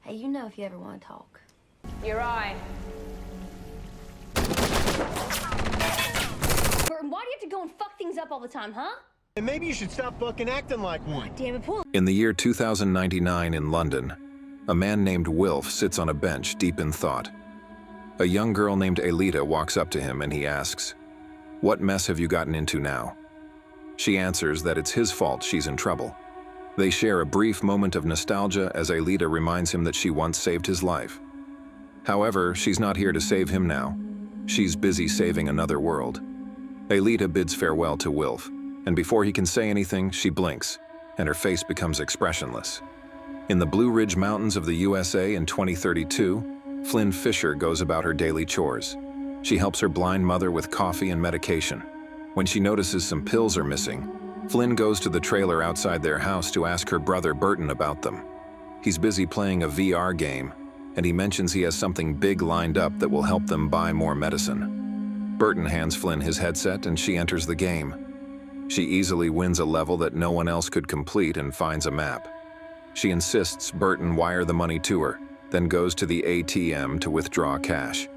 Hey, you know if you ever want to talk. You're right. Burton, why do you have to go and fuck things up all the time, huh? And maybe you should stop fucking acting like one. Damn it, pull. In the year 2099 in London, a man named Wilf sits on a bench deep in thought. A young girl named Elita walks up to him and he asks, "What mess have you gotten into now?" She answers that it's his fault she's in trouble. They share a brief moment of nostalgia as Elita reminds him that she once saved his life. However, she's not here to save him now. She's busy saving another world. Elita bids farewell to Wilf, and before he can say anything, she blinks, and her face becomes expressionless. In the Blue Ridge Mountains of the USA in 2032, Flynn Fisher goes about her daily chores. She helps her blind mother with coffee and medication. When she notices some pills are missing, Flynn goes to the trailer outside their house to ask her brother Burton about them. He's busy playing a VR game, and he mentions he has something big lined up that will help them buy more medicine. Burton hands Flynn his headset and she enters the game. She easily wins a level that no one else could complete and finds a map. She insists Burton wire the money to her, then goes to the ATM to withdraw cash.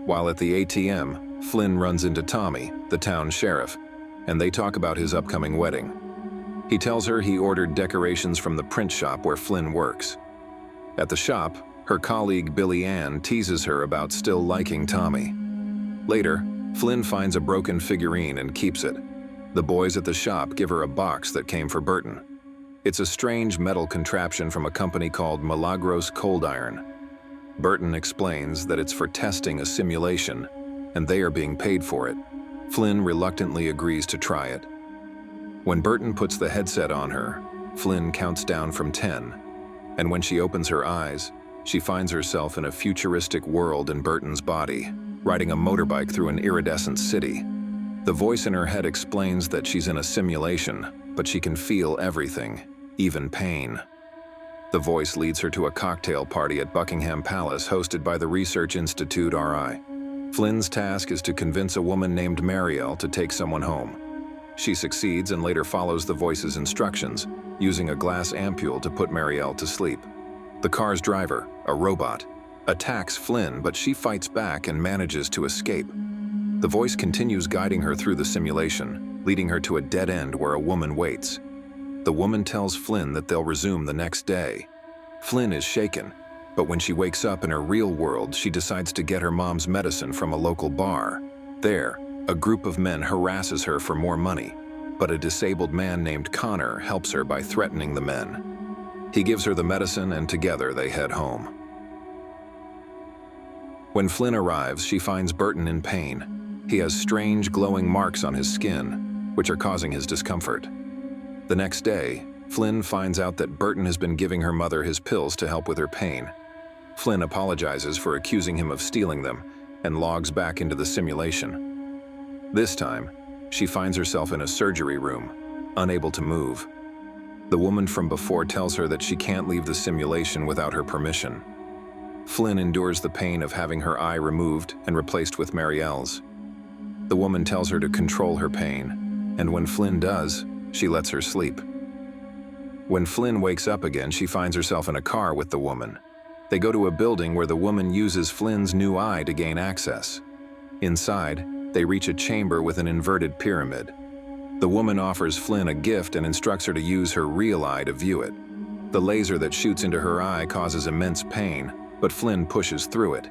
While at the ATM, Flynn runs into Tommy, the town sheriff, and they talk about his upcoming wedding. He tells her he ordered decorations from the print shop where Flynn works. At the shop, her colleague Billy Ann teases her about still liking Tommy. Later, Flynn finds a broken figurine and keeps it. The boys at the shop give her a box that came for Burton. It's a strange metal contraption from a company called Milagros Cold Iron. Burton explains that it's for testing a simulation, and they are being paid for it. Flynn reluctantly agrees to try it. When Burton puts the headset on her, Flynn counts down from 10, and when she opens her eyes, she finds herself in a futuristic world in Burton's body, riding a motorbike through an iridescent city. The voice in her head explains that she's in a simulation, but she can feel everything, even pain. The voice leads her to a cocktail party at Buckingham Palace hosted by the Research Institute RI. Flynn's task is to convince a woman named Marielle to take someone home. She succeeds and later follows the voice's instructions, using a glass ampule to put Marielle to sleep. The car's driver, a robot, attacks Flynn, but she fights back and manages to escape. The voice continues guiding her through the simulation, leading her to a dead end where a woman waits. The woman tells Flynn that they'll resume the next day. Flynn is shaken, but when she wakes up in her real world, she decides to get her mom's medicine from a local bar. There, a group of men harasses her for more money, but a disabled man named Connor helps her by threatening the men. He gives her the medicine and together they head home. When Flynn arrives, she finds Burton in pain. He has strange glowing marks on his skin, which are causing his discomfort. The next day, Flynn finds out that Burton has been giving her mother his pills to help with her pain. Flynn apologizes for accusing him of stealing them and logs back into the simulation. This time, she finds herself in a surgery room, unable to move. The woman from before tells her that she can't leave the simulation without her permission. Flynn endures the pain of having her eye removed and replaced with Marielle's. The woman tells her to control her pain, and when Flynn does, she lets her sleep. When Flynn wakes up again, she finds herself in a car with the woman. They go to a building where the woman uses Flynn's new eye to gain access. Inside, they reach a chamber with an inverted pyramid. The woman offers Flynn a gift and instructs her to use her real eye to view it. The laser that shoots into her eye causes immense pain, but Flynn pushes through it.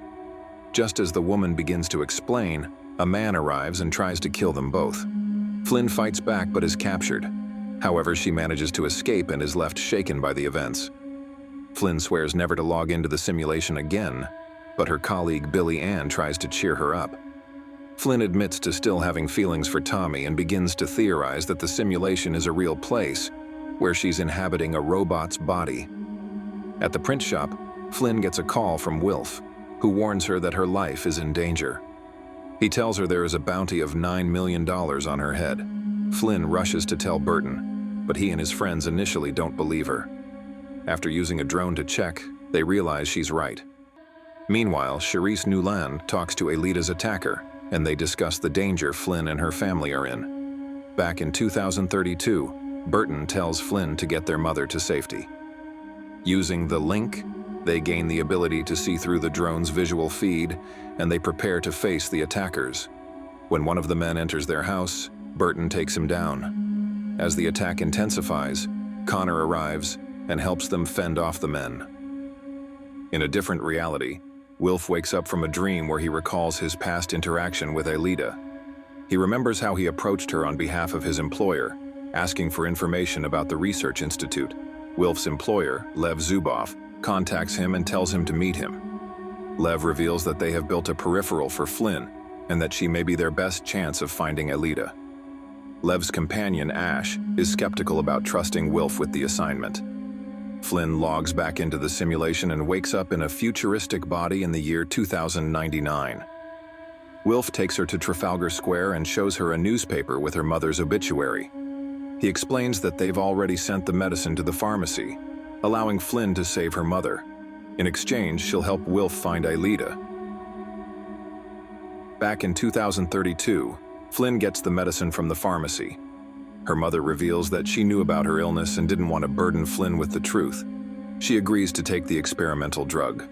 Just as the woman begins to explain, a man arrives and tries to kill them both. Flynn fights back but is captured. However, she manages to escape and is left shaken by the events. Flynn swears never to log into the simulation again, but her colleague Billy Ann tries to cheer her up. Flynn admits to still having feelings for Tommy and begins to theorize that the simulation is a real place, where she's inhabiting a robot's body. At the print shop, Flynn gets a call from Wilf, who warns her that her life is in danger. He tells her there is a bounty of $9 million on her head. Flynn rushes to tell Burton, but he and his friends initially don't believe her. After using a drone to check, they realize she's right. Meanwhile, Charisse Newland talks to Elita's attacker, and they discuss the danger Flynn and her family are in. Back in 2032, Burton tells Flynn to get their mother to safety. Using the link, They gain the ability to see through the drone's visual feed, and they prepare to face the attackers. When one of the men enters their house, Burton takes him down. As the attack intensifies, Connor arrives and helps them fend off the men. In a different reality, Wilf wakes up from a dream where he recalls his past interaction with Alita. He remembers how he approached her on behalf of his employer, asking for information about the research institute. Wilf's employer, Lev Zubov, contacts him and tells him to meet him. Lev reveals that they have built a peripheral for Flynn and that she may be their best chance of finding Alita. Lev's companion, Ash, is skeptical about trusting Wilf with the assignment. Flynn logs back into the simulation and wakes up in a futuristic body in the year 2099. Wilf takes her to Trafalgar Square and shows her a newspaper with her mother's obituary. He explains that they've already sent the medicine to the pharmacy, allowing Flynn to save her mother. In exchange, she'll help Wilf find Alita. Back in 2032, Flynn gets the medicine from the pharmacy. Her mother reveals that she knew about her illness and didn't want to burden Flynn with the truth. She agrees to take the experimental drug.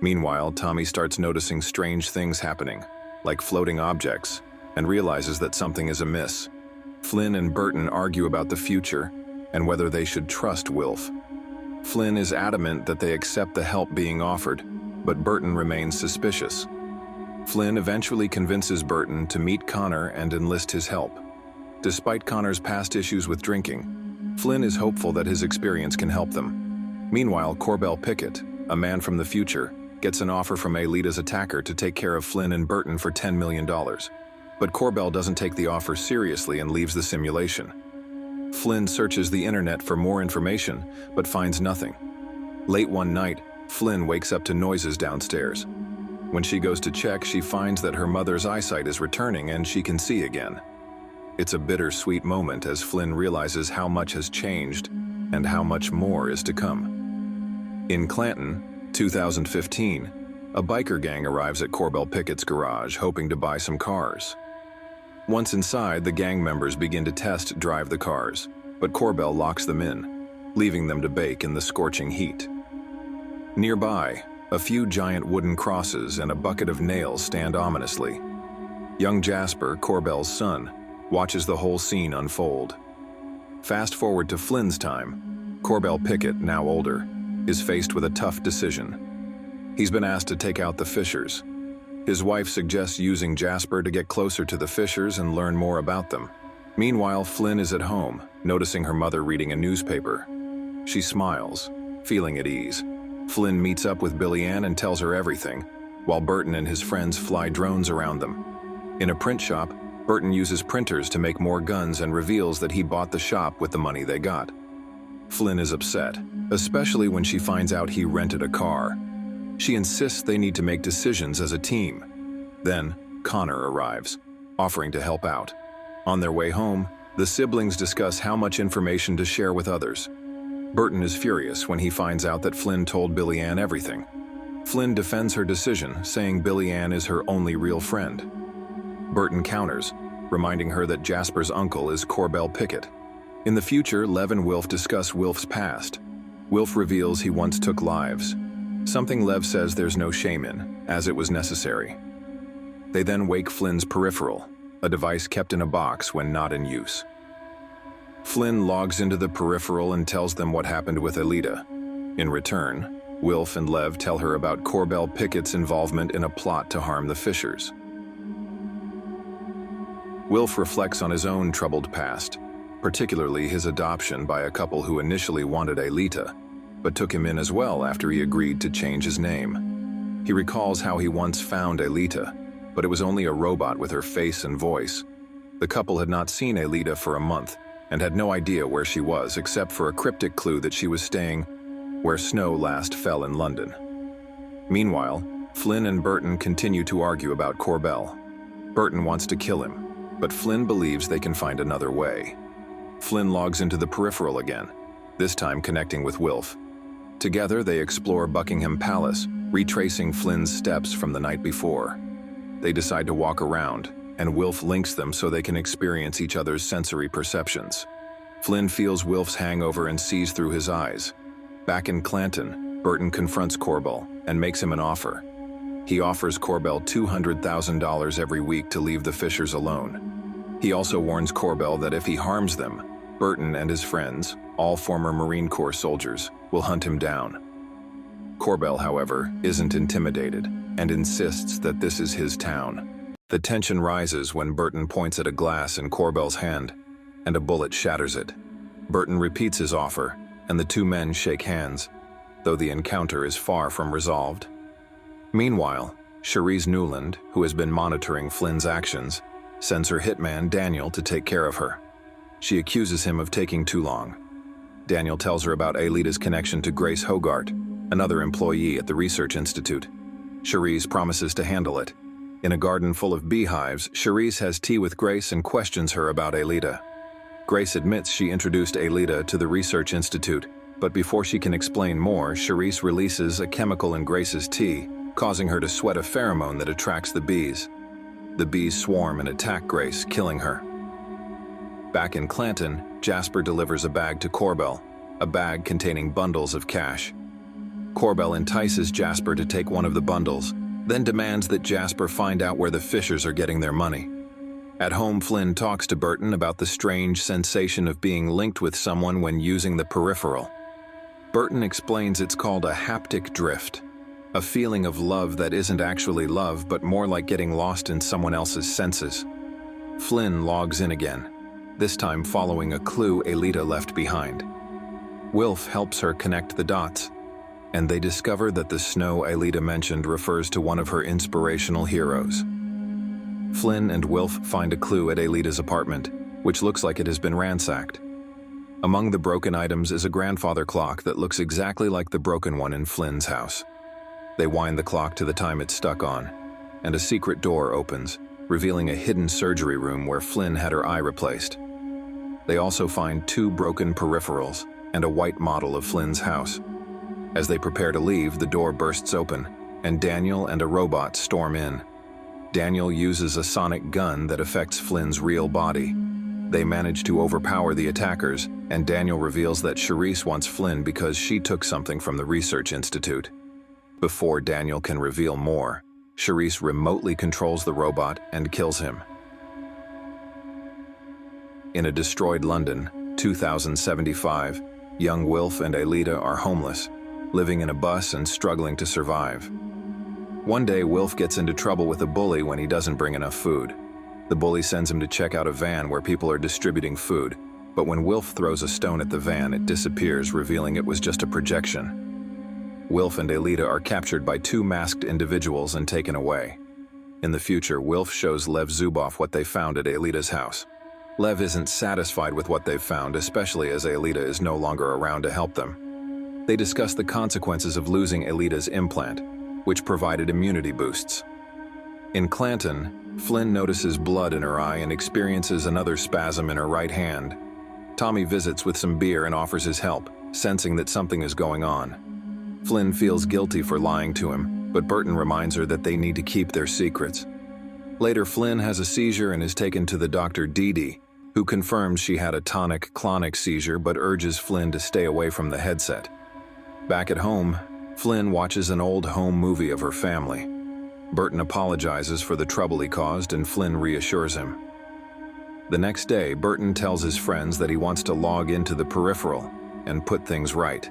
Meanwhile, Tommy starts noticing strange things happening, like floating objects, and realizes that something is amiss. Flynn and Burton argue about the future and whether they should trust Wilf. Flynn is adamant that they accept the help being offered, but Burton remains suspicious. Flynn eventually convinces Burton to meet Connor and enlist his help. Despite Connor's past issues with drinking, Flynn is hopeful that his experience can help them. Meanwhile, Corbell Pickett, a man from the future, gets an offer from Alita's attacker to take care of Flynn and Burton for $10 million. But Corbell doesn't take the offer seriously and leaves the simulation. Flynn searches the internet for more information, but finds nothing. Late one night, Flynn wakes up to noises downstairs. When she goes to check, she finds that her mother's eyesight is returning and she can see again. It's a bittersweet moment as Flynn realizes how much has changed and how much more is to come. In Clanton, 2015, a biker gang arrives at Corbell Pickett's garage hoping to buy some cars. Once inside, the gang members begin to test drive the cars, but Corbell locks them in, leaving them to bake in the scorching heat. Nearby, a few giant wooden crosses and a bucket of nails stand ominously. Young Jasper, Corbell's son, watches the whole scene unfold. Fast forward to Flynn's time. Corbell Pickett, now older, is faced with a tough decision. He's been asked to take out the Fishers. His wife suggests using Jasper to get closer to the Fishers and learn more about them. Meanwhile, Flynn is at home, noticing her mother reading a newspaper. She smiles, feeling at ease. Flynn meets up with Billy Ann and tells her everything, while Burton and his friends fly drones around them. In a print shop, Burton uses printers to make more guns and reveals that he bought the shop with the money they got. Flynn is upset, especially when she finds out he rented a car. She insists they need to make decisions as a team. Then, Connor arrives, offering to help out. On their way home, the siblings discuss how much information to share with others. Burton is furious when he finds out that Flynn told Billy Ann everything. Flynn defends her decision, saying Billy Ann is her only real friend. Burton counters, reminding her that Jasper's uncle is Corbell Pickett. In the future, Lev and Wilf discuss Wilf's past. Wilf reveals he once took lives, something Lev says there's no shame in, as it was necessary. They then wake Flynn's peripheral, a device kept in a box when not in use. Flynn logs into the peripheral and tells them what happened with Alita. In return, Wilf and Lev tell her about Corbell Pickett's involvement in a plot to harm the Fishers. Wilf reflects on his own troubled past, particularly his adoption by a couple who initially wanted Alita, but took him in as well after he agreed to change his name. He recalls how he once found Alita, but it was only a robot with her face and voice. The couple had not seen Alita for a month and had no idea where she was except for a cryptic clue that she was staying where snow last fell in London. Meanwhile, Flynn and Burton continue to argue about Corbell. Burton wants to kill him, but Flynn believes they can find another way. Flynn logs into the peripheral again, this time connecting with Wilf. Together, they explore Buckingham Palace, retracing Flynn's steps from the night before. They decide to walk around, and Wilf links them so they can experience each other's sensory perceptions. Flynn feels Wilf's hangover and sees through his eyes. Back in Clanton, Burton confronts Corbell and makes him an offer. He offers Corbell $200,000 every week to leave the Fishers alone. He also warns Corbell that if he harms them, Burton and his friends, all former Marine Corps soldiers, will hunt him down. Corbell, however, isn't intimidated and insists that this is his town. The tension rises when Burton points at a glass in Corbell's hand, and a bullet shatters it. Burton repeats his offer, and the two men shake hands, though the encounter is far from resolved. Meanwhile, Cherise Newland, who has been monitoring Flynn's actions, sends her hitman Daniel to take care of her. She accuses him of taking too long. Daniel tells her about Aelita's connection to Grace Hogarth, another employee at the Research Institute. Cherise promises to handle it. In a garden full of beehives, Cherise has tea with Grace and questions her about Aelita. Grace admits she introduced Aelita to the Research Institute, but before she can explain more, Cherise releases a chemical in Grace's tea, causing her to sweat a pheromone that attracts the bees. The bees swarm and attack Grace, killing her. Back in Clanton, Jasper delivers a bag to Corbell, a bag containing bundles of cash. Corbell entices Jasper to take one of the bundles, then demands that Jasper find out where the Fishers are getting their money. At home, Flynn talks to Burton about the strange sensation of being linked with someone when using the peripheral. Burton explains it's called a haptic drift, a feeling of love that isn't actually love but more like getting lost in someone else's senses. Flynn logs in again, this time following a clue Aelita left behind. Wilf helps her connect the dots, and they discover that the snow Aelita mentioned refers to one of her inspirational heroes. Flynn and Wilf find a clue at Aelita's apartment, which looks like it has been ransacked. Among the broken items is a grandfather clock that looks exactly like the broken one in Flynn's house. They wind the clock to the time it's stuck on, and a secret door opens, revealing a hidden surgery room where Flynn had her eye replaced. They also find 2 broken peripherals and a white model of Flynn's house. As they prepare to leave, the door bursts open, and Daniel and a robot storm in. Daniel uses a sonic gun that affects Flynn's real body. They manage to overpower the attackers, and Daniel reveals that Cherise wants Flynn because she took something from the Research Institute. Before Daniel can reveal more, Cherise remotely controls the robot and kills him. In a destroyed London, 2075, young Wilf and Aelita are homeless, living in a bus and struggling to survive. One day, Wilf gets into trouble with a bully when he doesn't bring enough food. The bully sends him to check out a van where people are distributing food, but when Wilf throws a stone at the van, it disappears, revealing it was just a projection. Wilf and Aelita are captured by 2 masked individuals and taken away. In the future, Wilf shows Lev Zuboff what they found at Aelita's house. Lev isn't satisfied with what they've found, especially as Aelita is no longer around to help them. They discuss the consequences of losing Aelita's implant, which provided immunity boosts. In Clanton, Flynn notices blood in her eye and experiences another spasm in her right hand. Tommy visits with some beer and offers his help, sensing that something is going on. Flynn feels guilty for lying to him, but Burton reminds her that they need to keep their secrets. Later, Flynn has a seizure and is taken to the doctor Dee Dee, who confirms she had a tonic-clonic seizure but urges Flynn to stay away from the headset. Back at home, Flynn watches an old home movie of her family. Burton apologizes for the trouble he caused and Flynn reassures him. The next day, Burton tells his friends that he wants to log into the peripheral and put things right.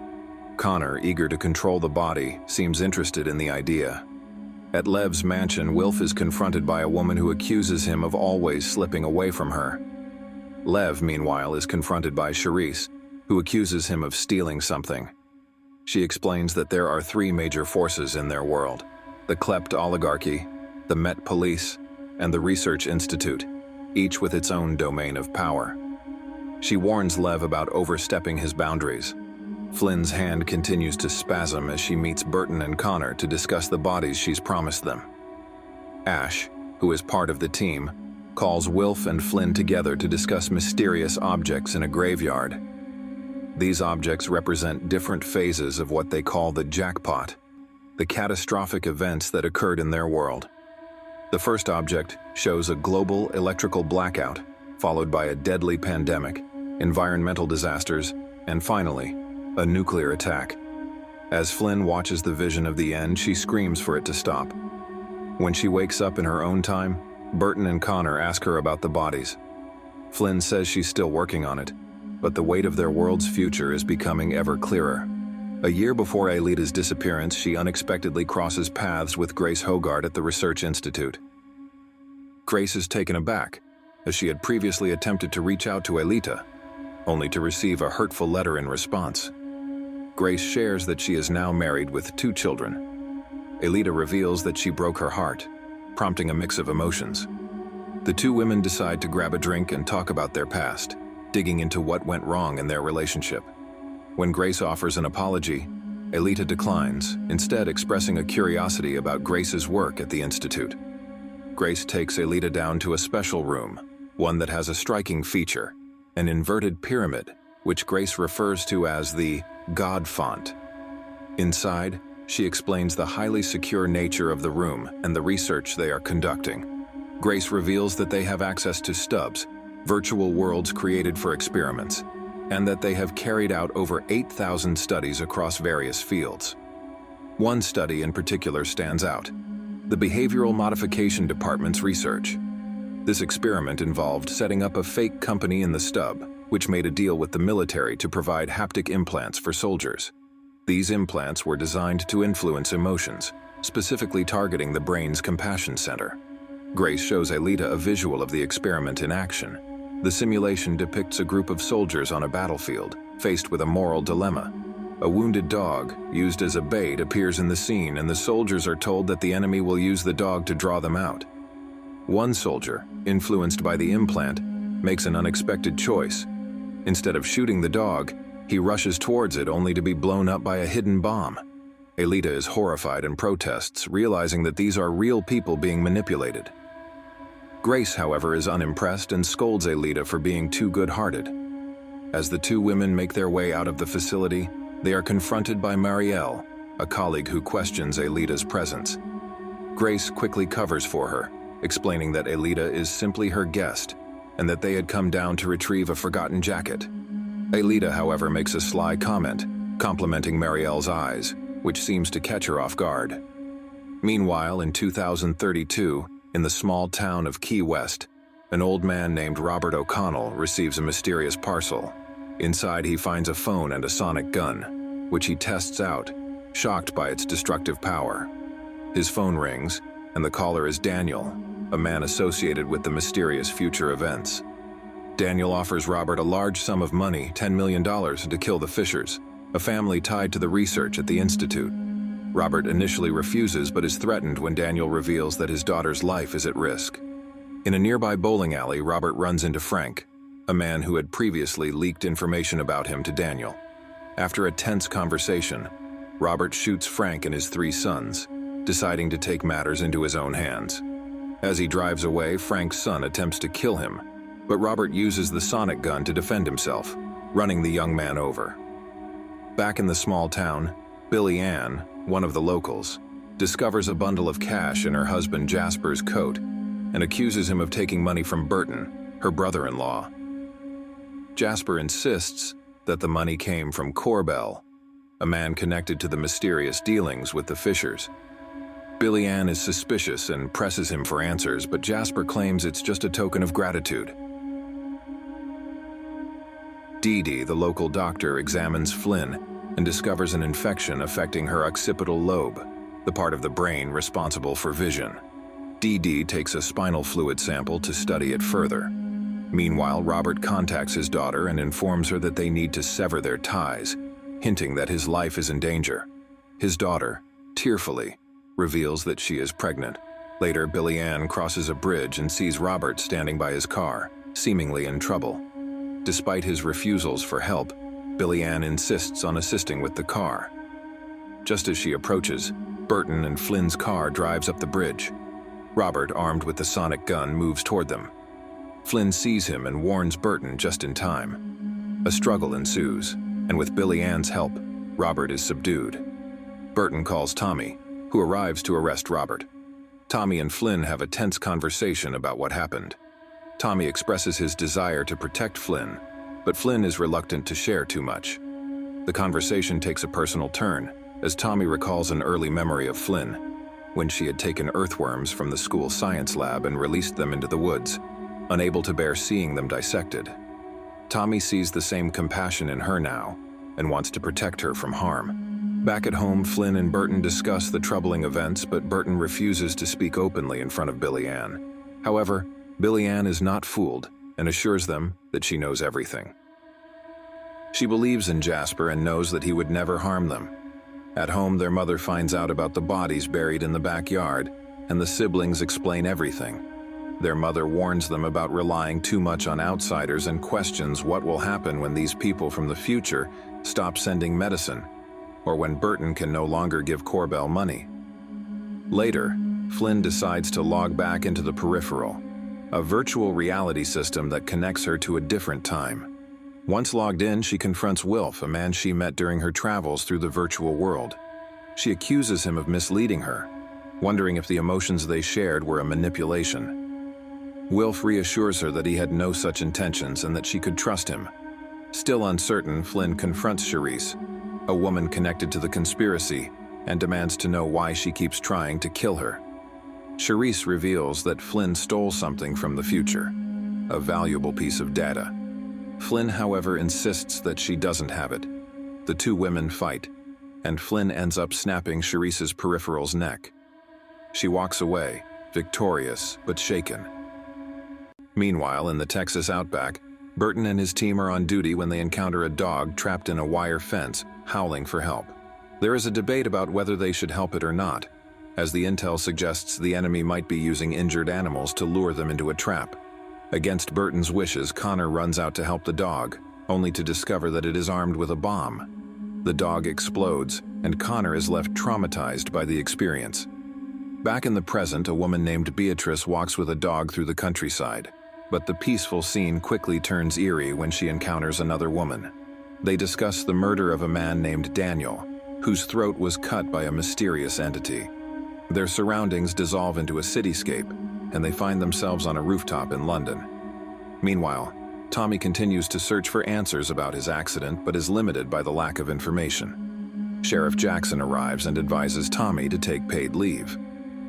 Connor, eager to control the body, seems interested in the idea. At Lev's mansion, Wilf is confronted by a woman who accuses him of always slipping away from her. Lev, meanwhile, is confronted by Cherise, who accuses him of stealing something. She explains that there are 3 major forces in their world: the Klept oligarchy, the Met Police, and the Research Institute, each with its own domain of power. She warns Lev about overstepping his boundaries. Flynn's hand continues to spasm as she meets Burton and Connor to discuss the bodies she's promised them. Ash, who is part of the team, calls Wilf and Flynn together to discuss mysterious objects in a graveyard. These objects represent different phases of what they call the jackpot, the catastrophic events that occurred in their world. The first object shows a global electrical blackout, followed by a deadly pandemic, environmental disasters, and finally, a nuclear attack. As Flynn watches the vision of the end, she screams for it to stop. When she wakes up in her own time, Burton and Connor ask her about the bodies. Flynn says she's still working on it, but the weight of their world's future is becoming ever clearer. A year before Aelita's disappearance, she unexpectedly crosses paths with Grace Hogarth at the Research Institute. Grace is taken aback, as she had previously attempted to reach out to Aelita, only to receive a hurtful letter in response. Grace shares that she is now married with 2 children. Aelita reveals that she broke her heart, prompting a mix of emotions. The 2 women decide to grab a drink and talk about their past, digging into what went wrong in their relationship. When Grace offers an apology, Aelita declines, instead expressing a curiosity about Grace's work at the Institute. Grace takes Aelita down to a special room, one that has a striking feature, an inverted pyramid, which Grace refers to as the God font. Inside, she explains the highly secure nature of the room and the research they are conducting. Grace reveals that they have access to stubs, virtual worlds created for experiments, and that they have carried out over 8,000 studies across various fields. One study in particular stands out: the Behavioral Modification Department's research. This experiment involved setting up a fake company in the stub, which made a deal with the military to provide haptic implants for soldiers. These implants were designed to influence emotions, specifically targeting the brain's compassion center. Grace shows Aelita a visual of the experiment in action. The simulation depicts a group of soldiers on a battlefield, faced with a moral dilemma. A wounded dog, used as a bait, appears in the scene, and the soldiers are told that the enemy will use the dog to draw them out. One soldier, influenced by the implant, makes an unexpected choice. Instead of shooting the dog, he rushes towards it only to be blown up by a hidden bomb. Aelita is horrified and protests, realizing that these are real people being manipulated. Grace, however, is unimpressed and scolds Aelita for being too good-hearted. As the 2 women make their way out of the facility, they are confronted by Marielle, a colleague who questions Aelita's presence. Grace quickly covers for her, explaining that Aelita is simply her guest, and that they had come down to retrieve a forgotten jacket. Aelita, however, makes a sly comment, complimenting Marielle's eyes, which seems to catch her off guard. Meanwhile, in 2032, in the small town of Key West, an old man named Robert O'Connell receives a mysterious parcel. Inside, he finds a phone and a sonic gun, which he tests out, shocked by its destructive power. His phone rings, and the caller is Daniel, a man associated with the mysterious future events. Daniel offers Robert a large sum of money, $10 million, to kill the Fishers, a family tied to the research at the Institute. Robert initially refuses but is threatened when Daniel reveals that his daughter's life is at risk. In a nearby bowling alley, Robert runs into Frank, a man who had previously leaked information about him to Daniel. After a tense conversation, Robert shoots Frank and his 3 sons, deciding to take matters into his own hands. As he drives away, Frank's son attempts to kill him, but Robert uses the sonic gun to defend himself, running the young man over. Back in the small town, Billy Ann, one of the locals, discovers a bundle of cash in her husband Jasper's coat and accuses him of taking money from Burton, her brother-in-law. Jasper insists that the money came from Corbell, a man connected to the mysterious dealings with the Fishers. Billy Ann is suspicious and presses him for answers, but Jasper claims it's just a token of gratitude. Dee Dee, the local doctor, examines Flynn and discovers an infection affecting her occipital lobe, the part of the brain responsible for vision. Dee Dee takes a spinal fluid sample to study it further. Meanwhile, Robert contacts his daughter and informs her that they need to sever their ties, hinting that his life is in danger. His daughter, tearfully, reveals that she is pregnant. Later, Billy Ann crosses a bridge and sees Robert standing by his car, seemingly in trouble. Despite his refusals for help, Billy Ann insists on assisting with the car. Just as she approaches, Burton and Flynn's car drives up the bridge. Robert, armed with the sonic gun, moves toward them. Flynn sees him and warns Burton just in time. A struggle ensues, and with Billy Ann's help, Robert is subdued. Burton calls Tommy, who arrives to arrest Robert. Tommy and Flynn have a tense conversation about what happened. Tommy expresses his desire to protect Flynn, but Flynn is reluctant to share too much. The conversation takes a personal turn, as Tommy recalls an early memory of Flynn, when she had taken earthworms from the school science lab and released them into the woods, unable to bear seeing them dissected. Tommy sees the same compassion in her now and wants to protect her from harm. Back at home, Flynn and Burton discuss the troubling events, but Burton refuses to speak openly in front of Billy Ann. However, Billy Ann is not fooled and assures them that she knows everything. She believes in Jasper and knows that he would never harm them. At home, their mother finds out about the bodies buried in the backyard, and the siblings explain everything. Their mother warns them about relying too much on outsiders and questions what will happen when these people from the future stop sending medicine, or when Burton can no longer give Corbell money. Later, Flynn decides to log back into the Peripheral, a virtual reality system that connects her to a different time. Once logged in, she confronts Wilf, a man she met during her travels through the virtual world. She accuses him of misleading her, wondering if the emotions they shared were a manipulation. Wilf reassures her that he had no such intentions and that she could trust him. Still uncertain, Flynn confronts Charisse, a woman connected to the conspiracy, and demands to know why she keeps trying to kill her. Charisse reveals that Flynn stole something from the future, a valuable piece of data. Flynn, however, insists that she doesn't have it. The two women fight, and Flynn ends up snapping Charisse's Peripheral's neck. She walks away, victorious but shaken. Meanwhile, in the Texas outback, Burton and his team are on duty when they encounter a dog trapped in a wire fence, howling for help. There is a debate about whether they should help it or not, as the intel suggests the enemy might be using injured animals to lure them into a trap. Against Burton's wishes, Connor runs out to help the dog, only to discover that it is armed with a bomb. The dog explodes, and Connor is left traumatized by the experience. Back in the present, a woman named Beatrice walks with a dog through the countryside, but the peaceful scene quickly turns eerie when she encounters another woman. They discuss the murder of a man named Daniel, whose throat was cut by a mysterious entity. Their surroundings dissolve into a cityscape, and they find themselves on a rooftop in London. Meanwhile, Tommy continues to search for answers about his accident but is limited by the lack of information. Sheriff Jackson arrives and advises Tommy to take paid leave.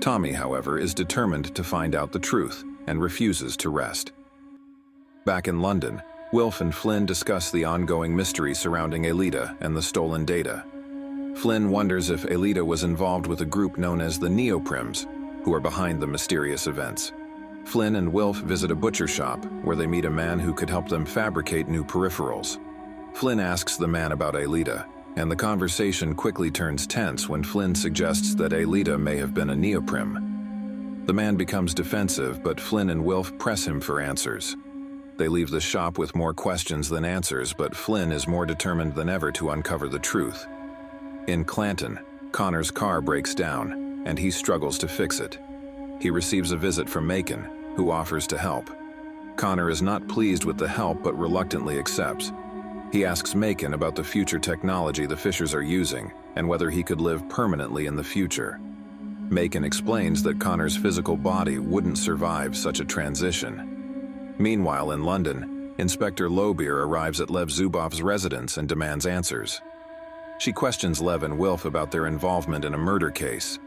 Tommy, however, is determined to find out the truth and refuses to rest. Back in London, Wilf and Flynn discuss the ongoing mystery surrounding Alita and the stolen data. Flynn wonders if Alita was involved with a group known as the Neoprims, who are behind the mysterious events. Flynn and Wilf visit a butcher shop where they meet a man who could help them fabricate new peripherals. Flynn asks the man about Alita, and the conversation quickly turns tense when Flynn suggests that Alita may have been a Neoprim. The man becomes defensive, but Flynn and Wilf press him for answers. They leave the shop with more questions than answers, but Flynn is more determined than ever to uncover the truth. In Clanton, Connor's car breaks down, and he struggles to fix it. He receives a visit from Macon, who offers to help. Connor is not pleased with the help but reluctantly accepts. He asks Macon about the future technology the Fishers are using and whether he could live permanently in the future. Macon explains that Connor's physical body wouldn't survive such a transition. Meanwhile, in London, Inspector Lobeer arrives at Lev Zubov's residence and demands answers. She questions Lev and Wilf about their involvement in a murder case.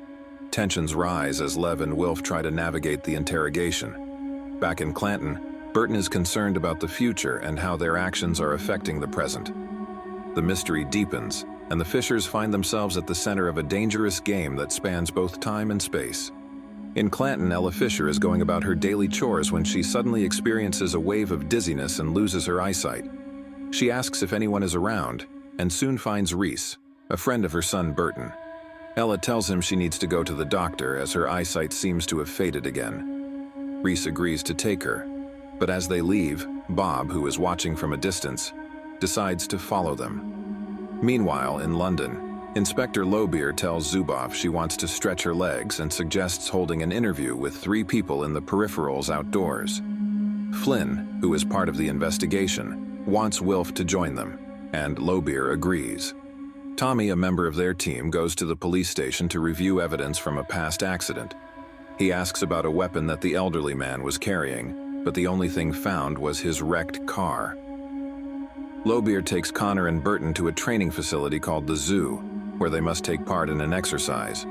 Tensions rise as Lev and Wilf try to navigate the interrogation. Back in Clanton, Burton is concerned about the future and how their actions are affecting the present. The mystery deepens, and the Fishers find themselves at the center of a dangerous game that spans both time and space. In Clanton, Ella Fisher is going about her daily chores when she suddenly experiences a wave of dizziness and loses her eyesight. She asks if anyone is around, and soon finds Reese, a friend of her son Burton. Ella tells him she needs to go to the doctor as her eyesight seems to have faded again. Reese agrees to take her, but as they leave, Bob, who is watching from a distance, decides to follow them. Meanwhile, in London, Inspector Lobeer tells Zubov she wants to stretch her legs and suggests holding an interview with 3 people in the Peripherals outdoors. Flynn, who is part of the investigation, wants Wilf to join them, and Lobeer agrees. Tommy, a member of their team, goes to the police station to review evidence from a past accident. He asks about a weapon that the elderly man was carrying, but the only thing found was his wrecked car. Lobeer takes Connor and Burton to a training facility called the Zoo. where they must take part in an exercise.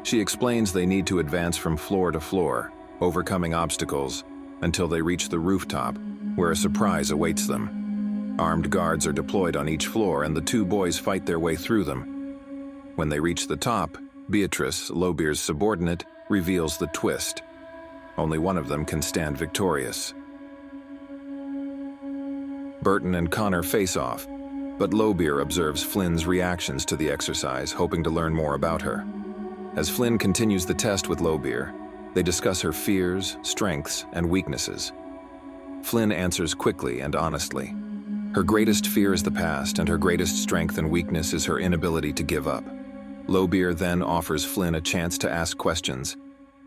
She explains they need to advance from floor to floor, overcoming obstacles, until they reach the rooftop, where a surprise awaits them. Armed guards are deployed on each floor, and the two boys fight their way through them. When they reach the top, Beatrice, Lobeer's subordinate, reveals the twist. Only one of them can stand victorious. Burton and Connor face off, but Lobeer observes Flynn's reactions to the exercise, hoping to learn more about her. As Flynn continues the test with Lobeer, they discuss her fears, strengths, and weaknesses. Flynn answers quickly and honestly. Her greatest fear is the past, and her greatest strength and weakness is her inability to give up. Lobeer then offers Flynn a chance to ask questions,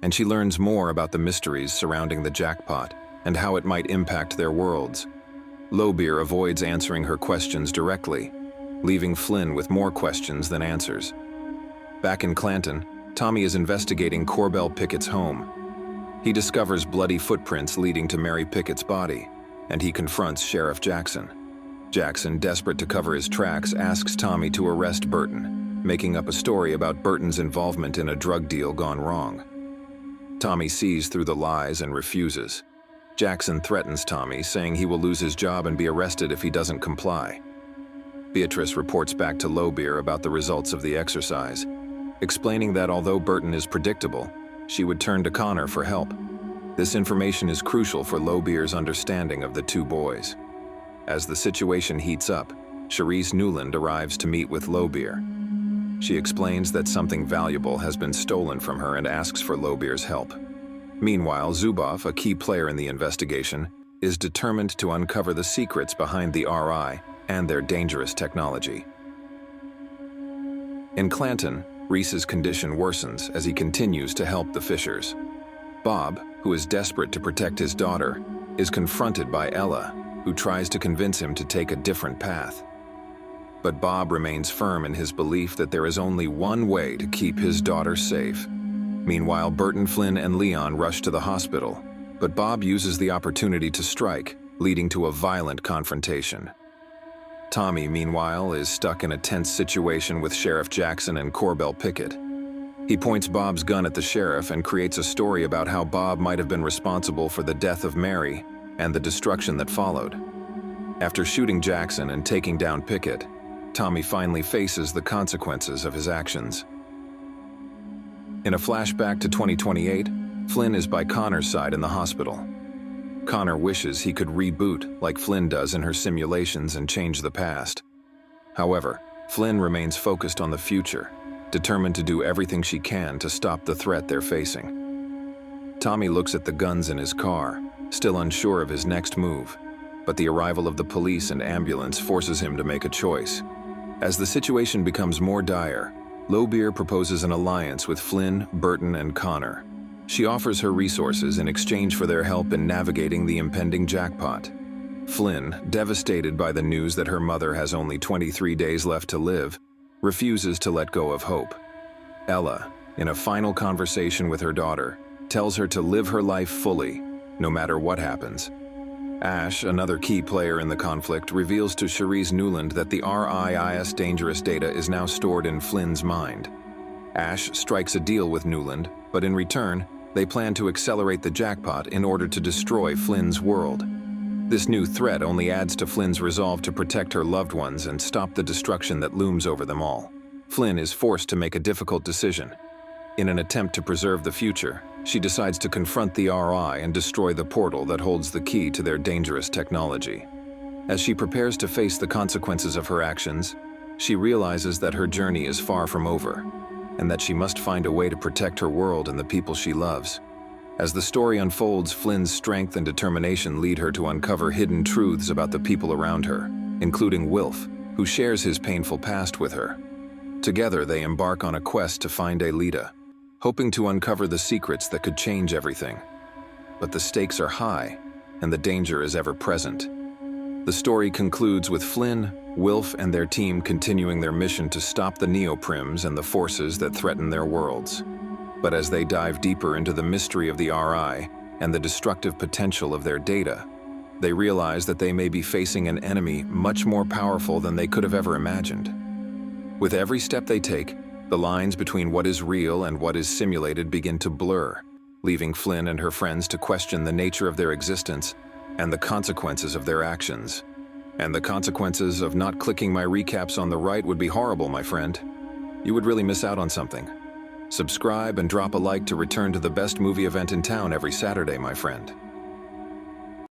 and she learns more about the mysteries surrounding the jackpot and how it might impact their worlds. Lobeer avoids answering her questions directly, leaving Flynn with more questions than answers. Back in Clanton, Tommy is investigating Corbell Pickett's home. He discovers bloody footprints leading to Mary Pickett's body, and he confronts Sheriff Jackson. Jackson, desperate to cover his tracks, asks Tommy to arrest Burton, making up a story about Burton's involvement in a drug deal gone wrong. Tommy sees through the lies and refuses. Jackson threatens Tommy, saying he will lose his job and be arrested if he doesn't comply. Beatrice reports back to Lobeer about the results of the exercise, explaining that although Burton is predictable, she would turn to Connor for help. This information is crucial for Lobeer's understanding of the two boys. As the situation heats up, Cherise Newland arrives to meet with Lobeer. She explains that something valuable has been stolen from her and asks for Lobeer's help. Meanwhile, Zuboff, a key player in the investigation, is determined to uncover the secrets behind the RI and their dangerous technology. In Clanton, Reese's condition worsens as he continues to help the Fishers. Bob, who is desperate to protect his daughter, is confronted by Ella, who tries to convince him to take a different path. But Bob remains firm in his belief that there is only one way to keep his daughter safe. Meanwhile, Burton, Flynn, and Leon rush to the hospital, but Bob uses the opportunity to strike, leading to a violent confrontation. Tommy, meanwhile, is stuck in a tense situation with Sheriff Jackson and Corbell Pickett. He points Bob's gun at the sheriff and creates a story about how Bob might have been responsible for the death of Mary and the destruction that followed. After shooting Jackson and taking down Pickett, Tommy finally faces the consequences of his actions. In a flashback to 2028, Flynn is by Connor's side in the hospital. Connor wishes he could reboot like Flynn does in her simulations and change the past. However, Flynn remains focused on the future, determined to do everything she can to stop the threat they're facing. Tommy looks at the guns in his car, still unsure of his next move, but the arrival of the police and ambulance forces him to make a choice. As the situation becomes more dire, Lobeer proposes an alliance with Flynn, Burton, and Connor. She offers her resources in exchange for their help in navigating the impending jackpot. Flynn, devastated by the news that her mother has only 23 days left to live, refuses to let go of hope. Ella, in a final conversation with her daughter, tells her to live her life fully, no matter what happens. Ash, another key player in the conflict, reveals to Cherise Newland that the RIIS dangerous data is now stored in Flynn's mind. Ash strikes a deal with Newland, but in return, they plan to accelerate the jackpot in order to destroy Flynn's world. This new threat only adds to Flynn's resolve to protect her loved ones and stop the destruction that looms over them all. Flynn is forced to make a difficult decision. In an attempt to preserve the future, she decides to confront the RI and destroy the portal that holds the key to their dangerous technology. As she prepares to face the consequences of her actions, she realizes that her journey is far from over, and that she must find a way to protect her world and the people she loves. As the story unfolds, Flynn's strength and determination lead her to uncover hidden truths about the people around her, including Wilf, who shares his painful past with her. Together, they embark on a quest to find Alita, hoping to uncover the secrets that could change everything. But the stakes are high, and the danger is ever present. The story concludes with Flynn, Wilf, and their team continuing their mission to stop the Neoprims and the forces that threaten their worlds. But as they dive deeper into the mystery of the RI and the destructive potential of their data, they realize that they may be facing an enemy much more powerful than they could have ever imagined. With every step they take, the lines between what is real and what is simulated begin to blur, leaving Flynn and her friends to question the nature of their existence and the consequences of their actions. And the consequences of not clicking my recaps on the right would be horrible, my friend. You would really miss out on something. Subscribe and drop a like to return to the best movie event in town every Saturday, my friend.